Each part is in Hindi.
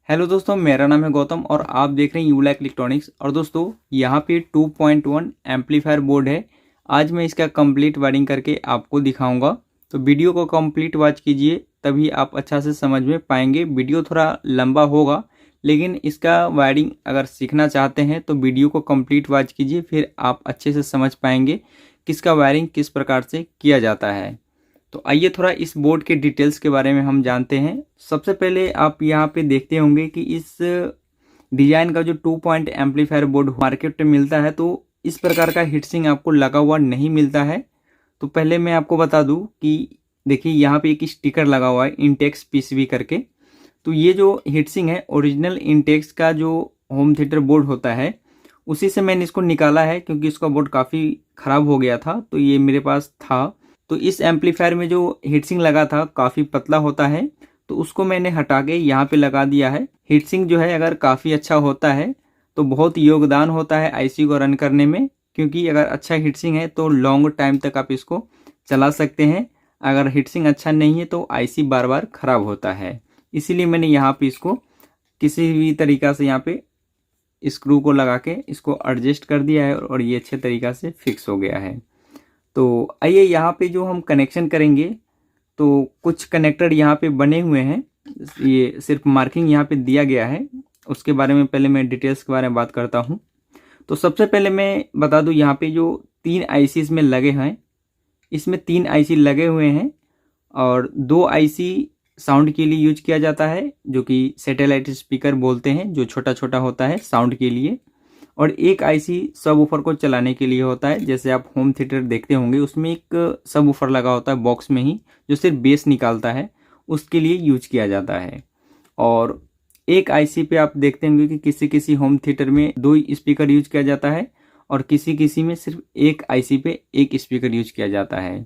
हेलो दोस्तों, मेरा नाम है गौतम और आप देख रहे हैं यूला इलेक्ट्रॉनिक्स। और दोस्तों यहाँ पे 2.1 एम्पलीफायर बोर्ड है। आज मैं इसका कंप्लीट वायरिंग करके आपको दिखाऊंगा, तो वीडियो को कंप्लीट वॉच कीजिए, तभी आप अच्छा से समझ में पाएंगे। वीडियो थोड़ा लंबा होगा, लेकिन इसका वायरिंग अगर सीखना चाहते हैं तो वीडियो को कंप्लीट वॉच कीजिए, फिर आप अच्छे से समझ पाएंगे किसका वायरिंग किस प्रकार से किया जाता है। तो आइए थोड़ा इस बोर्ड के डिटेल्स के बारे में हम जानते हैं। सबसे पहले आप यहाँ पे देखते होंगे कि इस डिजाइन का जो 2 पॉइंट एम्पलीफायर बोर्ड मार्केट में मिलता है, तो इस प्रकार का हीटसिंक आपको लगा हुआ नहीं मिलता है। तो पहले मैं आपको बता दूं कि देखिए यहाँ पे एक स्टिकर लगा हुआ है इंटेक्स पीसीबी करके। तो ये जो हीटसिंक है ओरिजिनल इंटेक्स का जो होम थिएटर बोर्ड होता है, उसी से मैंने इसको निकाला है, क्योंकि इसका बोर्ड काफ़ी ख़राब हो गया था तो ये मेरे पास था। तो इस एम्पलीफायर में जो हीटसिंक लगा था काफ़ी पतला होता है, तो उसको मैंने हटा के यहाँ पे लगा दिया है। हीटसिंक जो है अगर काफ़ी अच्छा होता है तो बहुत योगदान होता है आईसी को रन करने में, क्योंकि अगर अच्छा हीटसिंक है तो लॉन्ग टाइम तक आप इसको चला सकते हैं। अगर हीटसिंक अच्छा नहीं है तो आईसी बार बार ख़राब होता है। इसीलिए मैंने यहाँ पे इसको किसी भी तरीक़ा से यहाँ पे स्क्रू को लगा के इसको एडजस्ट कर दिया है और ये अच्छे तरीक़ा से फिक्स हो गया है। तो आइए यहाँ पे जो हम कनेक्शन करेंगे, तो कुछ कनेक्टर यहाँ पे बने हुए हैं, ये सिर्फ मार्किंग यहाँ पे दिया गया है। उसके बारे में पहले मैं डिटेल्स के बारे में बात करता हूँ। तो सबसे पहले मैं बता दूँ, यहाँ पे जो 3 आईसी इसमें लगे हैं, इसमें 3 आईसी लगे हुए हैं और 2 आईसी साउंड के लिए यूज किया जाता है, जो कि सैटेलाइट स्पीकर बोलते हैं, जो छोटा छोटा होता है साउंड के लिए। और एक आईसी सब वूफर को चलाने के लिए होता है। जैसे आप होम थिएटर देखते होंगे उसमें एक सब वूफर लगा होता है बॉक्स में ही, जो सिर्फ बेस निकालता है, उसके लिए यूज किया जाता है। और एक आईसी पे आप देखते होंगे कि किसी किसी होम थिएटर में 2 स्पीकर यूज किया जाता है और किसी किसी में सिर्फ एक आईसी पे एक स्पीकर यूज किया जाता है।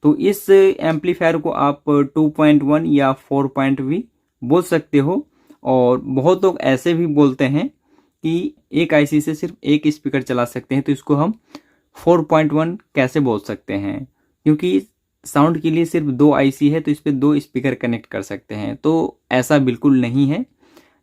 तो इस एम्पलीफायर को आप 2.1 या 4 पॉइंट भी बोल सकते हो। और बहुत लोग ऐसे भी बोलते हैं कि एक आईसी से सिर्फ एक स्पीकर चला सकते हैं, तो इसको हम 4.1 कैसे बोल सकते हैं, क्योंकि साउंड के लिए सिर्फ 2 आईसी है तो इस पर 2 स्पीकर कनेक्ट कर सकते हैं। तो ऐसा बिल्कुल नहीं है।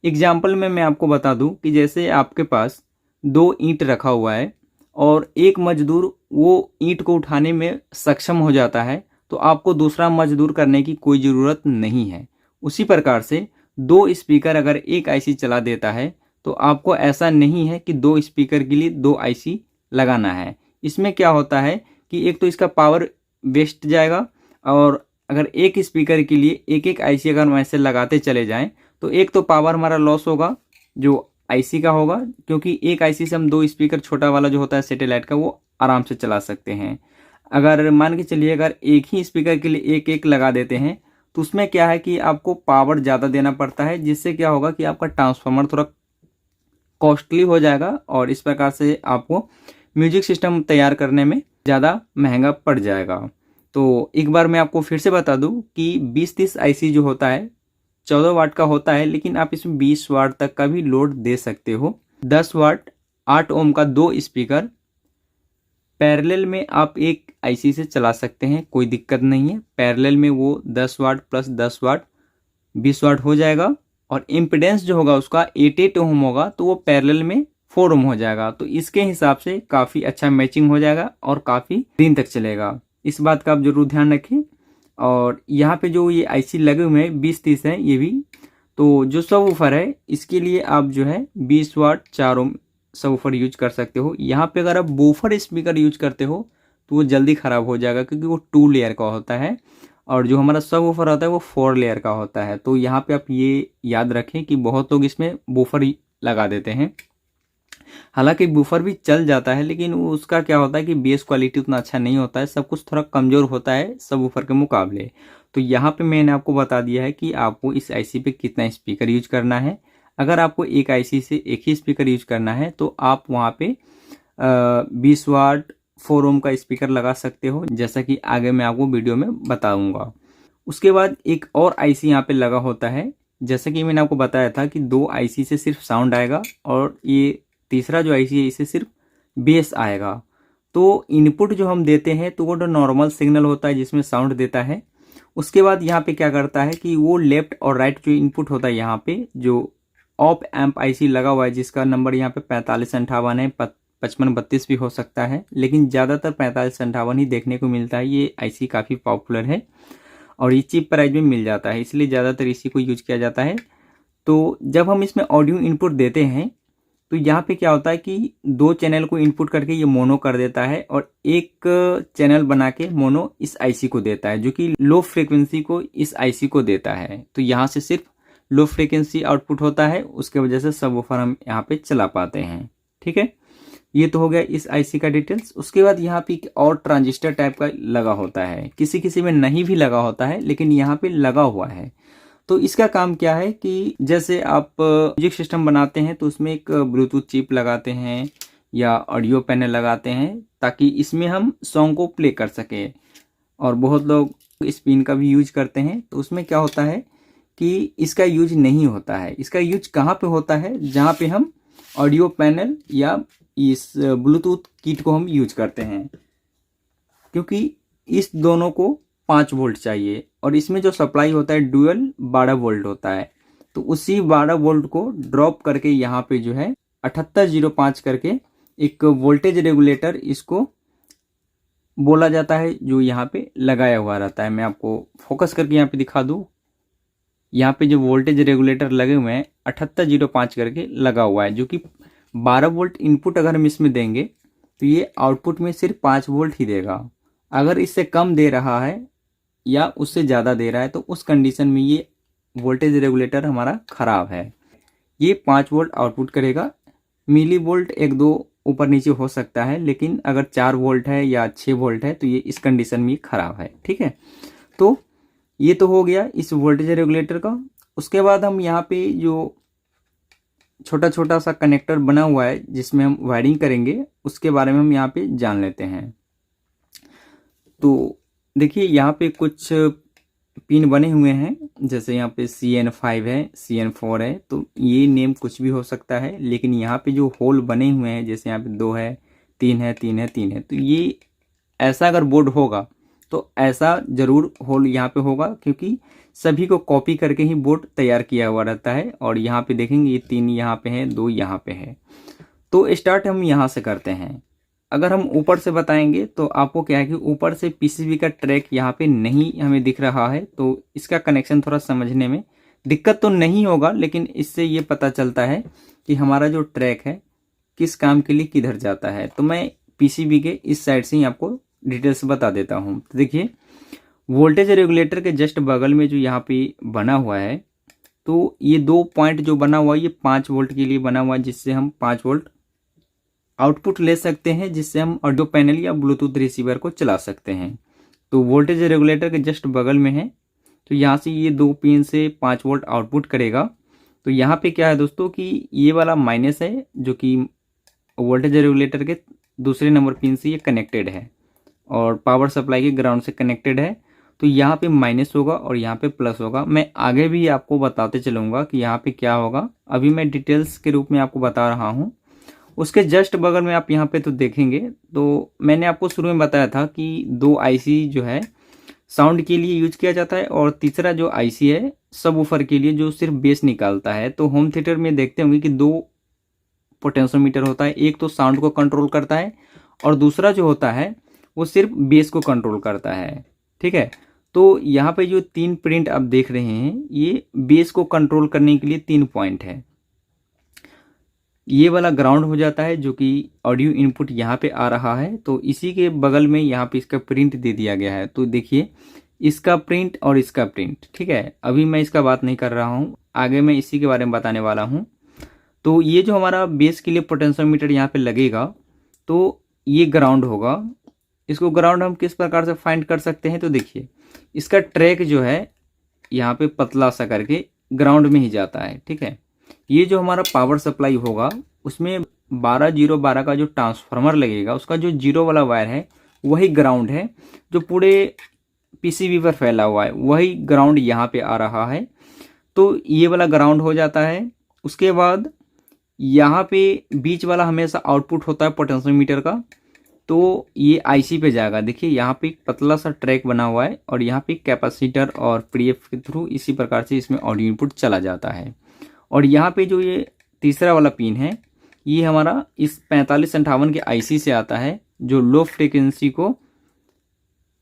एग्जाम्पल में मैं आपको बता दूं कि जैसे आपके पास 2 ईंट रखा हुआ है और एक मजदूर वो ईंट को उठाने में सक्षम हो जाता है, तो आपको दूसरा मजदूर करने की कोई ज़रूरत नहीं है। उसी प्रकार से 2 स्पीकर अगर एक आईसी चला देता है, तो आपको ऐसा नहीं है कि 2 स्पीकर के लिए 2 आईसी लगाना है। इसमें क्या होता है कि एक तो इसका पावर वेस्ट जाएगा, और अगर एक स्पीकर के लिए एक एक आईसी अगर हम ऐसे लगाते चले जाएं, तो एक तो पावर हमारा लॉस होगा जो आईसी का होगा, क्योंकि एक आईसी से हम 2 स्पीकर छोटा वाला जो होता है सैटेलाइट का, वो आराम से चला सकते हैं। अगर मान के चलिए अगर एक ही स्पीकर के लिए एक एक लगा देते हैं, तो उसमें क्या है कि आपको पावर ज़्यादा देना पड़ता है, जिससे क्या होगा कि आपका ट्रांसफार्मर थोड़ा कॉस्टली हो जाएगा और इस प्रकार से आपको म्यूजिक सिस्टम तैयार करने में ज़्यादा महंगा पड़ जाएगा। तो एक बार मैं आपको फिर से बता दूं कि 20-30 आईसी जो होता है 14 वाट का होता है, लेकिन आप इसमें 20 वाट तक का भी लोड दे सकते हो। 10 वाट 8 ओम का 2 स्पीकर पैरेलल में आप एक आईसी से चला सकते हैं, कोई दिक्कत नहीं है। पैरेलल में वो 10 वाट प्लस 10 वाट 20 वाट हो जाएगा। और इम्पिडेंस जो होगा उसका 88 ओम होगा, तो वो पैरेलल में 4 ओम हो जाएगा। तो इसके हिसाब से काफ़ी अच्छा मैचिंग हो जाएगा और काफ़ी दिन तक चलेगा। इस बात का आप जरूर ध्यान रखें। और यहाँ पे जो ये आईसी लगे हुए हैं 20-30 है ये भी, तो जो सब वूफर है इसके लिए आप जो है 20 वाट 4 ओम सब वूफर यूज कर सकते हो। यहाँ पे अगर आप बूफर स्पीकर यूज करते हो तो वो जल्दी ख़राब हो जाएगा, क्योंकि वो 2 लेयर का होता है और जो हमारा सब वूफर होता है वो 4 लेयर का होता है। तो यहाँ पे आप ये याद रखें कि बहुत लोग इसमें बूफर लगा देते हैं। हालांकि बूफर भी चल जाता है, लेकिन उसका क्या होता है कि बेस क्वालिटी उतना अच्छा नहीं होता है, सब कुछ थोड़ा कमज़ोर होता है सब वूफर के मुकाबले। तो यहाँ पे मैंने आपको बता दिया है कि आपको इस आईसी पे कितना स्पीकर यूज करना है। अगर आपको एक आईसी से एक ही स्पीकर यूज करना है तो आप वहाँ पे 20 वाट 4 ओम का स्पीकर लगा सकते हो, जैसा कि आगे मैं आपको वीडियो में बताऊंगा। उसके बाद एक और आईसी यहाँ पे लगा होता है, जैसा कि मैंने आपको बताया था कि 2 आईसी से सिर्फ साउंड आएगा और ये तीसरा जो आईसी है इसे सिर्फ बेस आएगा। तो इनपुट जो हम देते हैं तो वो जो नॉर्मल सिग्नल होता है जिसमें साउंड देता है, उसके बाद यहाँ पे क्या करता है कि वो लेफ्ट और राइट जो इनपुट होता है यहाँ पे जो ऑप एम्प आईसी लगा हुआ है जिसका नंबर यहाँ पे 4558 है, 5532 भी हो सकता है, लेकिन ज़्यादातर 4558 ही देखने को मिलता है। ये आईसी काफ़ी पॉपुलर है और ये चीप प्राइस में मिल जाता है, इसलिए ज़्यादातर इसी को यूज किया जाता है। तो जब हम इसमें ऑडियो इनपुट देते हैं तो यहाँ पे क्या होता है कि 2 चैनल को इनपुट करके ये मोनो कर देता है और एक चैनल बना के मोनो इस आईसी को देता है, जो कि लो फ्रीक्वेंसी को इस आईसी को देता है। तो यहाँ से सिर्फ लो फ्रीक्वेंसी आउटपुट होता है, उसके वजह से सबवूफर हम यहाँ पे चला पाते हैं। ठीक है, ये तो हो गया इस आईसी का डिटेल्स। उसके बाद यहाँ पे और ट्रांजिस्टर टाइप का लगा होता है, किसी किसी में नहीं भी लगा होता है, लेकिन यहाँ पे लगा हुआ है। तो इसका काम क्या है कि जैसे आप म्यूजिक सिस्टम बनाते हैं तो उसमें एक ब्लूटूथ चिप लगाते हैं या ऑडियो पैनल लगाते हैं, ताकि इसमें हम सॉन्ग को प्ले कर सकें। और बहुत लोग स्पिन का भी यूज करते हैं, तो उसमें क्या होता है कि इसका यूज नहीं होता है। इसका यूज कहाँ पे होता है? जहाँ पे हम ऑडियो पैनल या इस ब्लूटूथ किट को हम यूज करते हैं, क्योंकि इस दोनों को 5 वोल्ट चाहिए और इसमें जो सप्लाई होता है ड्यूअल 12 वोल्ट होता है। तो उसी 12 वोल्ट को ड्रॉप करके यहाँ पे जो है 7805 करके एक वोल्टेज रेगुलेटर इसको बोला जाता है, जो यहाँ पे लगाया हुआ रहता है। मैं आपको फोकस करके यहाँ पे दिखा दूँ, यहाँ पे जो वोल्टेज रेगुलेटर लगे हुए हैं 7805 करके लगा हुआ है, जो कि 12 वोल्ट इनपुट अगर हम इसमें देंगे तो ये आउटपुट में सिर्फ 5 वोल्ट ही देगा। अगर इससे कम दे रहा है या उससे ज़्यादा दे रहा है तो उस कंडीशन में ये वोल्टेज रेगुलेटर हमारा ख़राब है। ये 5 वोल्ट आउटपुट करेगा। मिली वोल्ट 1-2 ऊपर नीचे हो सकता है, लेकिन अगर 4 वोल्ट है या 6 वोल्ट है तो ये इस कंडीशन में ख़राब है। ठीक है, तो ये तो हो गया इस वोल्टेज रेगुलेटर का। उसके बाद हम यहाँ पे जो छोटा छोटा सा कनेक्टर बना हुआ है जिसमें हम वायरिंग करेंगे, उसके बारे में हम यहाँ पे जान लेते हैं। तो देखिए यहाँ पे कुछ पिन बने हुए हैं, जैसे यहाँ पे CN5 है, CN4 है, तो ये नेम कुछ भी हो सकता है, लेकिन यहाँ पे जो होल बने हुए हैं, जैसे यहाँ पे 2 है, 3 है, 3 है, 3 है, तो ये ऐसा अगर बोर्ड होगा तो ऐसा ज़रूर होल यहाँ पे होगा, क्योंकि सभी को कॉपी करके ही बोर्ड तैयार किया हुआ रहता है। और यहाँ पे देखेंगे ये 3 यहाँ पे है, 2 यहाँ पे है। तो स्टार्ट हम यहाँ से करते हैं। अगर हम ऊपर से बताएंगे तो आपको क्या है कि ऊपर से पीसीबी का ट्रैक यहाँ पे नहीं हमें दिख रहा है, तो इसका कनेक्शन थोड़ा समझने में दिक्कत तो नहीं होगा, लेकिन इससे ये पता चलता है कि हमारा जो ट्रैक है किस काम के लिए किधर जाता है। तो मैं पीसीबी के इस साइड से ही आपको डिटेल्स बता देता हूँ। तो देखिए वोल्टेज रेगुलेटर के जस्ट बगल में जो यहाँ पे बना हुआ है, तो ये 2 पॉइंट जो बना हुआ है ये 5 वोल्ट के लिए बना हुआ है, जिससे हम 5 वोल्ट आउटपुट ले सकते हैं, जिससे हम ऑडियो पैनल या ब्लूटूथ रिसीवर को चला सकते हैं। तो वोल्टेज रेगुलेटर के जस्ट बगल में है, तो यहाँ से ये 2 पिन से 5 वोल्ट आउटपुट करेगा। तो यहाँ पे क्या है दोस्तों कि ये वाला माइनस है, जो कि वोल्टेज रेगुलेटर के दूसरे नंबर पिन से ये कनेक्टेड है और पावर सप्लाई के ग्राउंड से कनेक्टेड है। तो यहाँ पे माइनस होगा और यहाँ पे प्लस होगा। मैं आगे भी आपको बताते चलूँगा कि यहाँ पे क्या होगा, अभी मैं डिटेल्स के रूप में आपको बता रहा हूँ। उसके जस्ट बगल में आप यहाँ पे तो देखेंगे, तो मैंने आपको शुरू में बताया था कि 2 आईसी जो है साउंड के लिए यूज किया जाता है और तीसरा जो आईसी है सबवूफर के लिए, जो सिर्फ बेस निकालता है। तो होम थिएटर में देखते होंगे कि 2 पोटेंशियोमीटर होता है, एक तो साउंड को कंट्रोल करता है और दूसरा जो होता है वो सिर्फ बेस को कंट्रोल करता है। ठीक है, तो यहाँ पे जो 3 प्रिंट आप देख रहे हैं ये बेस को कंट्रोल करने के लिए 3 पॉइंट है। ये वाला ग्राउंड हो जाता है, जो कि ऑडियो इनपुट यहाँ पे आ रहा है, तो इसी के बगल में यहाँ पे इसका प्रिंट दे दिया गया है। तो देखिए इसका प्रिंट और इसका प्रिंट। ठीक है, अभी मैं इसका बात नहीं कर रहा हूँ, आगे मैं इसी के बारे में बताने वाला हूँ। तो ये जो हमारा बेस के लिए पोटेंशियोमीटर यहाँ पे लगेगा, तो ये ग्राउंड होगा। इसको ग्राउंड हम किस प्रकार से फाइंड कर सकते हैं, तो देखिए इसका ट्रैक जो है यहाँ पे पतला सा करके ग्राउंड में ही जाता है। ठीक है, ये जो हमारा पावर सप्लाई होगा उसमें 12012 का जो ट्रांसफार्मर लगेगा, उसका जो 0 वाला वायर है वही ग्राउंड है, जो पूरे पीसीबी पर फैला हुआ है वही ग्राउंड यहाँ पे आ रहा है। तो ये वाला ग्राउंड हो जाता है। उसके बाद यहाँ पे बीच वाला हमेशा आउटपुट होता है पोटेंशियोमीटर का, तो ये आईसी पे जाएगा। देखिए यहाँ पे पतला सा ट्रैक बना हुआ है और यहाँ पे कैपेसिटर और पीडीएफ के थ्रू इसी प्रकार से इसमें ऑडियो इनपुट चला जाता है। और यहाँ पे जो ये तीसरा वाला पिन है ये हमारा इस 4558 के आईसी से आता है, जो लो फ्रीक्वेंसी को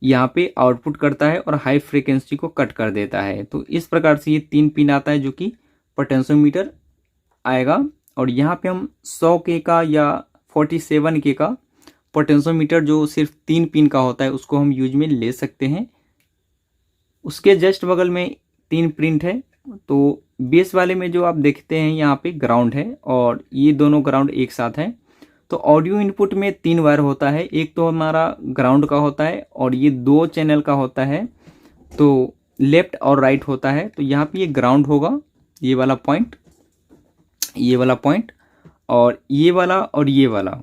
यहाँ पे आउटपुट करता है और हाई फ्रीक्वेंसी को कट कर देता है। तो इस प्रकार से ये 3 पिन आता है जो कि पोटेंशियोमीटर आएगा। और यहाँ पे हम 100K का या 47K का पोटेंशियोमीटर जो सिर्फ 3 पिन का होता है उसको हम यूज में ले सकते हैं। उसके जस्ट बगल में 3 प्रिंट है। तो बेस वाले में जो आप देखते हैं यहाँ पे ग्राउंड है और ये दोनों ग्राउंड एक साथ है। तो ऑडियो इनपुट में 3 वायर होता है, एक तो हमारा ग्राउंड का होता है और ये 2 चैनल का होता है, तो लेफ्ट और राइट होता है। तो यहाँ पे ये ग्राउंड होगा, ये वाला पॉइंट, ये वाला पॉइंट और ये वाला और ये वाला,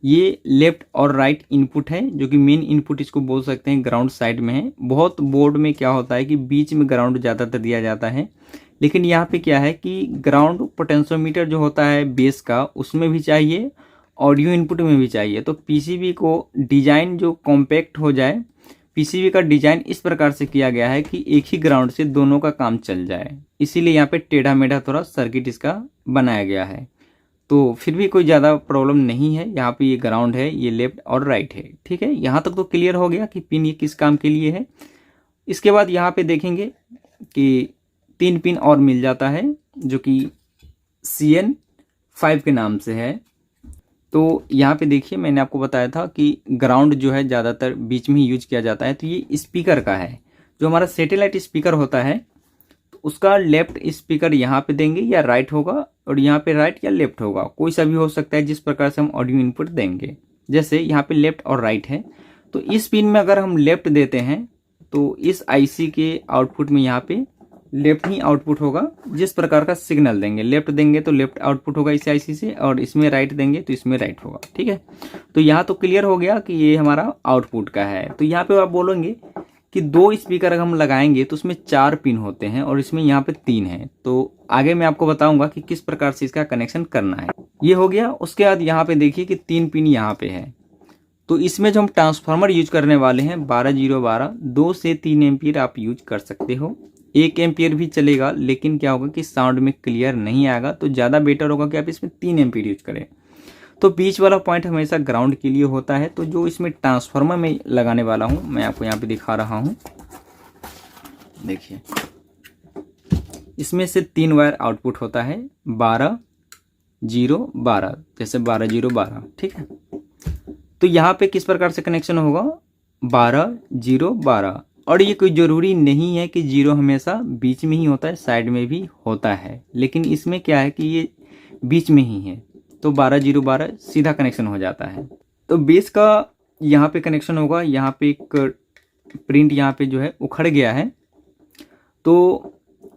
ये लेफ्ट और राइट इनपुट है जो कि मेन इनपुट इसको बोल सकते हैं, ग्राउंड साइड में है। बहुत बोर्ड में क्या होता है कि बीच में ग्राउंड ज़्यादातर दिया जाता है, लेकिन यहाँ पे क्या है कि ग्राउंड पोटेंशियोमीटर जो होता है बेस का उसमें भी चाहिए, ऑडियो इनपुट में भी चाहिए। तो पीसीबी को डिजाइन जो कॉम्पैक्ट हो जाए, पीसीबी का डिजाइन इस प्रकार से किया गया है कि एक ही ग्राउंड से दोनों का काम चल जाए, इसीलिए यहाँ पे टेढ़ा मेढ़ा थोड़ा सर्किट इसका बनाया गया है। तो फिर भी कोई ज़्यादा प्रॉब्लम नहीं है। यहाँ पे ये ग्राउंड है, ये लेफ्ट और राइट है, ठीक है। यहाँ तक तो क्लियर हो गया कि पिन ये किस काम के लिए है। इसके बाद यहाँ पे देखेंगे कि 3 पिन और मिल जाता है जो कि CN5 के नाम से है। तो यहाँ पे देखिए मैंने आपको बताया था कि ग्राउंड जो है ज़्यादातर बीच में ही यूज किया जाता है। तो ये स्पीकर का है, जो हमारा सैटेलाइट स्पीकर होता है तो उसका लेफ्ट स्पीकर यहाँ पे देंगे या राइट होगा, और यहाँ पे राइट या लेफ्ट होगा, कोई सा भी हो सकता है जिस प्रकार से हम ऑडियो इनपुट देंगे। जैसे यहाँ पे लेफ्ट और राइट है, तो इस पिन में अगर हम लेफ्ट देते हैं तो इस आईसी के आउटपुट में यहाँ पे लेफ्ट ही आउटपुट होगा। जिस प्रकार का सिग्नल देंगे, लेफ्ट देंगे तो लेफ्ट आउटपुट होगा इस आईसी से, और इसमें राइट देंगे तो इसमें राइट होगा, ठीक है। तो यहाँ तो क्लियर हो गया कि ये हमारा आउटपुट का है। तो यहाँ पे आप बोलेंगे कि 2 स्पीकर हम लगाएंगे तो उसमें 4 पिन होते हैं और इसमें यहाँ पे 3 है। तो आगे मैं आपको बताऊंगा कि किस प्रकार से इसका कनेक्शन करना है। ये हो गया। उसके बाद यहाँ पे देखिए कि 3 पिन यहाँ पे है। तो इसमें जो हम ट्रांसफार्मर यूज करने वाले हैं 12012, 2 से 3 एम्पियर आप यूज कर सकते हो। 1 एम्पियर भी चलेगा, लेकिन क्या होगा कि साउंड में क्लियर नहीं आएगा। तो ज़्यादा बेटर होगा कि आप इसमें 3 एम्पियर यूज करें। तो बीच वाला पॉइंट हमेशा ग्राउंड के लिए होता है। तो जो इसमें ट्रांसफार्मर में लगाने वाला हूँ मैं आपको यहाँ पे दिखा रहा हूँ, देखिए इसमें से 3 वायर आउटपुट होता है 12 0 12, जैसे 12 0 12, ठीक है। तो यहाँ पे किस प्रकार से कनेक्शन होगा 12 0 12, और ये कोई ज़रूरी नहीं है कि 0 हमेशा बीच में ही होता है, साइड में भी होता है, लेकिन इसमें क्या है कि ये बीच में ही है। तो 12 0 12 सीधा कनेक्शन हो जाता है। तो बेस का यहाँ पे कनेक्शन होगा। यहाँ पे एक प्रिंट यहाँ पे जो है उखड़ गया है। तो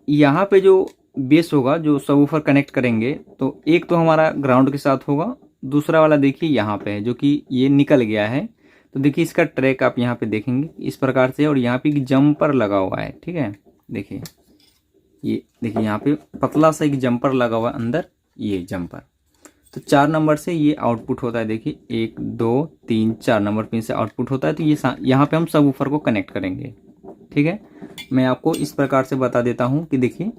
यहाँ पे जो बेस होगा, जो सबवूफर कनेक्ट करेंगे, तो एक तो हमारा ग्राउंड के साथ होगा, दूसरा वाला देखिए यहाँ पे है जो कि ये निकल गया है। तो देखिए इसका ट्रैक आप यहाँ पे देखेंगे इस प्रकार से, और यहाँ पे एक जंपर लगा हुआ है, ठीक है। देखिए ये देखिए यहाँ पे पतला सा एक जंपर लगा हुआ है अंदर, ये जंपर। तो 4 नंबर से ये आउटपुट होता है। देखिए 1 2 3 4 नंबर पिन से आउटपुट होता है। तो ये यहाँ पे हम सबवूफर को कनेक्ट करेंगे, ठीक है। मैं आपको इस प्रकार से बता देता हूँ कि देखिए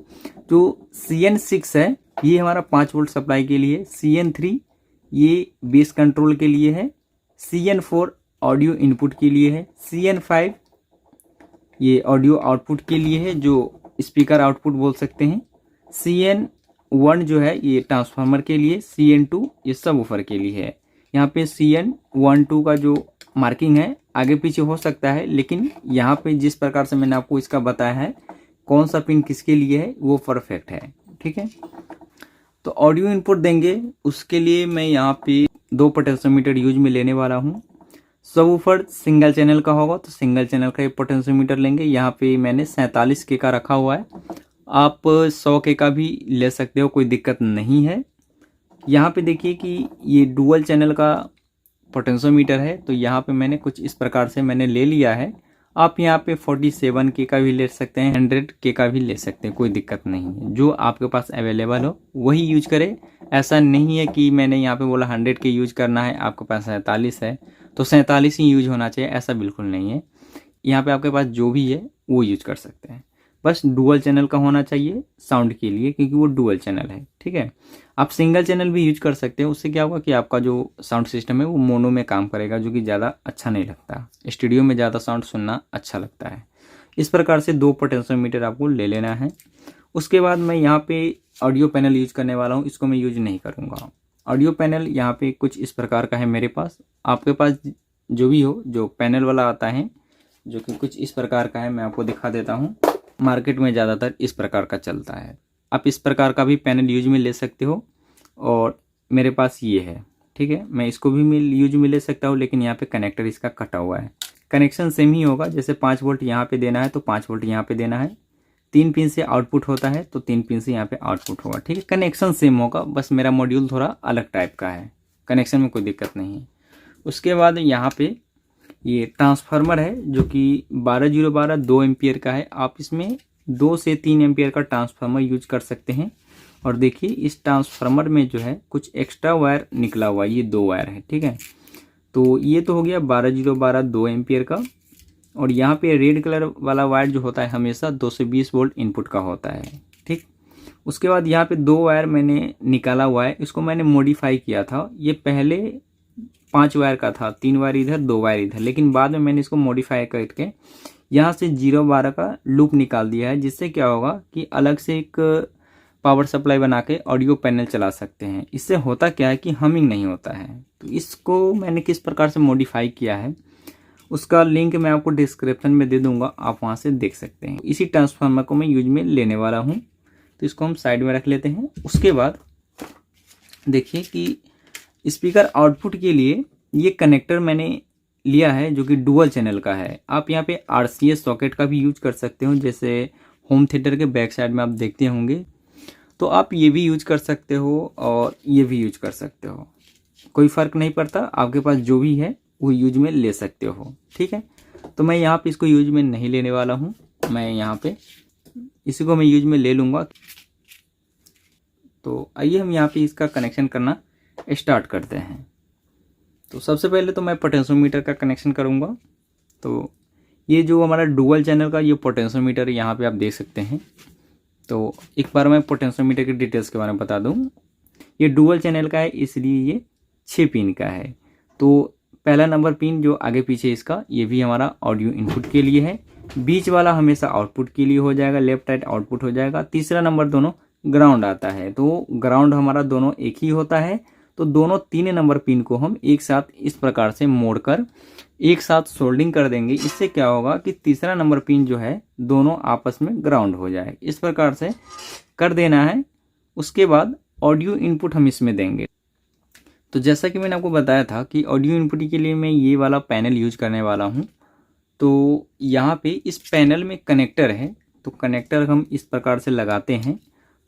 जो CN6 है ये हमारा 5 वोल्ट सप्लाई के लिए, CN3 ये बेस कंट्रोल के लिए है, CN4 ऑडियो इनपुट के लिए है, CN5 ये ऑडियो आउटपुट के लिए है, जो स्पीकर आउटपुट बोल सकते हैं, CN1 जो है ये ट्रांसफार्मर के लिए, CN2 ये सबवूफर के लिए है। यहाँ पे CN1 2 का जो मार्किंग है आगे पीछे हो सकता है, लेकिन यहाँ पे जिस प्रकार से मैंने आपको इसका बताया है कौन सा पिन किसके लिए है वो परफेक्ट है, ठीक है। तो ऑडियो इनपुट देंगे उसके लिए मैं यहाँ पे 2 पोटेंशियोमीटर यूज में लेने वाला हूँ। सबवूफर सिंगल चैनल का होगा तो सिंगल चैनल का एक पोटेंशियोमीटर लेंगे। यहाँ पे मैंने 47K का रखा हुआ है, आप 100K का भी ले सकते हो, कोई दिक्कत नहीं है। यहाँ पे देखिए कि ये डुअल चैनल का पोटेंशियोमीटर है, तो यहाँ पे मैंने कुछ इस प्रकार से मैंने ले लिया है। आप यहाँ पे 47K का भी ले सकते हैं, 100K का भी ले सकते हैं, कोई दिक्कत नहीं है। जो आपके पास अवेलेबल हो वही यूज करें। ऐसा नहीं है कि मैंने यहाँ पे बोला 100K यूज करना है, आपके पास 47 है तो 47 ही यूज होना चाहिए, ऐसा बिल्कुल नहीं है। यहाँ पे आपके पास जो भी है वो यूज कर सकते हैं। बस डुअल चैनल का होना चाहिए साउंड के लिए, क्योंकि वो डुअल चैनल है। ठीक है, आप सिंगल चैनल भी यूज कर सकते हैं, उससे क्या होगा कि आपका जो साउंड सिस्टम है वो मोनो में काम करेगा, जो कि ज़्यादा अच्छा नहीं लगता। स्टूडियो में ज़्यादा साउंड सुनना अच्छा लगता है। इस प्रकार से 2 पोटेंशियोमीटर आपको ले लेना है। उसके बाद मैं यहाँ पे ऑडियो पैनल यूज करने वाला हूँ, इसको मैं यूज नहीं करूँगा। ऑडियो पैनल यहाँ पे कुछ इस प्रकार का है मेरे पास, आपके पास जो भी हो, जो पैनल वाला आता है जो कि कुछ इस प्रकार का है, मैं आपको दिखा देता हूँ। मार्केट में ज़्यादातर इस प्रकार का चलता है, आप इस प्रकार का भी पैनल यूज में ले सकते हो, और मेरे पास ये है। ठीक है, मैं इसको भी यूज में ले सकता हूँ, लेकिन यहाँ पे कनेक्टर इसका कटा हुआ है। कनेक्शन सेम ही होगा, जैसे 5 वोल्ट यहाँ पे देना है तो 5 वोल्ट यहाँ पे देना है, 3 पिन से आउटपुट होता है तो 3 पिन से यहाँ पे आउटपुट होगा। ठीक है, कनेक्शन सेम होगा, बस मेरा मॉड्यूल थोड़ा अलग टाइप का है, कनेक्शन में कोई दिक्कत नहीं है। उसके बाद यहाँ पे ये ट्रांसफार्मर है जो कि 12012 2 एम्पियर का है। आप इसमें 2 से 3 एम्पियर का ट्रांसफार्मर यूज कर सकते हैं। और देखिए इस ट्रांसफार्मर में जो है कुछ एक्स्ट्रा वायर निकला हुआ है, ये 2 वायर है। ठीक है, तो ये तो हो गया 12012 2 एम्पियर का। और यहाँ पे रेड कलर वाला वायर जो होता है हमेशा 220 वोल्ट इनपुट का होता है। ठीक, उसके बाद यहाँ पे 2 वायर मैंने निकाला हुआ है, इसको मैंने मॉडिफाई किया था। ये पहले 5 वायर का था, 3 वायर इधर 2 वायर इधर, लेकिन बाद में मैंने इसको मॉडिफाई करके यहाँ से 012 का लूप निकाल दिया है, जिससे क्या होगा कि अलग से एक पावर सप्लाई बना के ऑडियो पैनल चला सकते हैं। इससे होता क्या है कि हमिंग नहीं होता है। तो इसको मैंने किस प्रकार से मॉडिफाई किया है उसका लिंक मैं आपको डिस्क्रिप्शन में दे दूंगा, आप वहाँ से देख सकते हैं। इसी ट्रांसफार्मर को मैं यूज में लेने वाला हूँ, तो इसको हम साइड में रख लेते हैं। उसके बाद देखिए कि स्पीकर आउटपुट के लिए ये कनेक्टर मैंने लिया है जो कि डुअल चैनल का है। आप यहाँ पे RCA सॉकेट का भी यूज कर सकते हो, जैसे होम थिएटर के बैक साइड में आप देखते होंगे, तो आप ये भी यूज कर सकते हो और ये भी यूज कर सकते हो, कोई फ़र्क नहीं पड़ता, आपके पास जो भी है वो यूज में ले सकते हो। ठीक है, तो मैं यहाँ पे इसको यूज में नहीं लेने वाला हूँ, मैं यहाँ पे इसी को मैं यूज में ले लूँगा। तो आइए हम यहाँ पे इसका कनेक्शन करना स्टार्ट करते हैं। तो सबसे पहले तो मैं पोटेंशियोमीटर का कनेक्शन करूँगा। तो ये जो हमारा डुअल चैनल का ये पोटेंशियोमीटर यहाँ पे आप देख सकते हैं। तो एक बार मैं पोटेंशियोमीटर की डिटेल्स के बारे में बता दूँ। ये डुअल चैनल का है, इसलिए ये 6 पिन का है। तो पहला नंबर पिन जो आगे पीछे इसका, ये भी हमारा ऑडियो इनपुट के लिए है। बीच वाला हमेशा आउटपुट के लिए हो जाएगा, लेफ्ट राइट आउटपुट हो जाएगा। तीसरा नंबर दोनों ग्राउंड आता है, तो ग्राउंड हमारा दोनों एक ही होता है। तो दोनों 3 नंबर पिन को हम एक साथ इस प्रकार से मोड़कर एक साथ सोल्डिंग कर देंगे। इससे क्या होगा कि तीसरा नंबर पिन जो है दोनों आपस में ग्राउंड हो जाए, इस प्रकार से कर देना है। उसके बाद ऑडियो इनपुट हम इसमें देंगे। तो जैसा कि मैंने आपको बताया था कि ऑडियो इनपुट के लिए मैं ये वाला पैनल यूज करने वाला हूँ। तो यहाँ पे इस पैनल में कनेक्टर है, तो कनेक्टर हम इस प्रकार से लगाते हैं।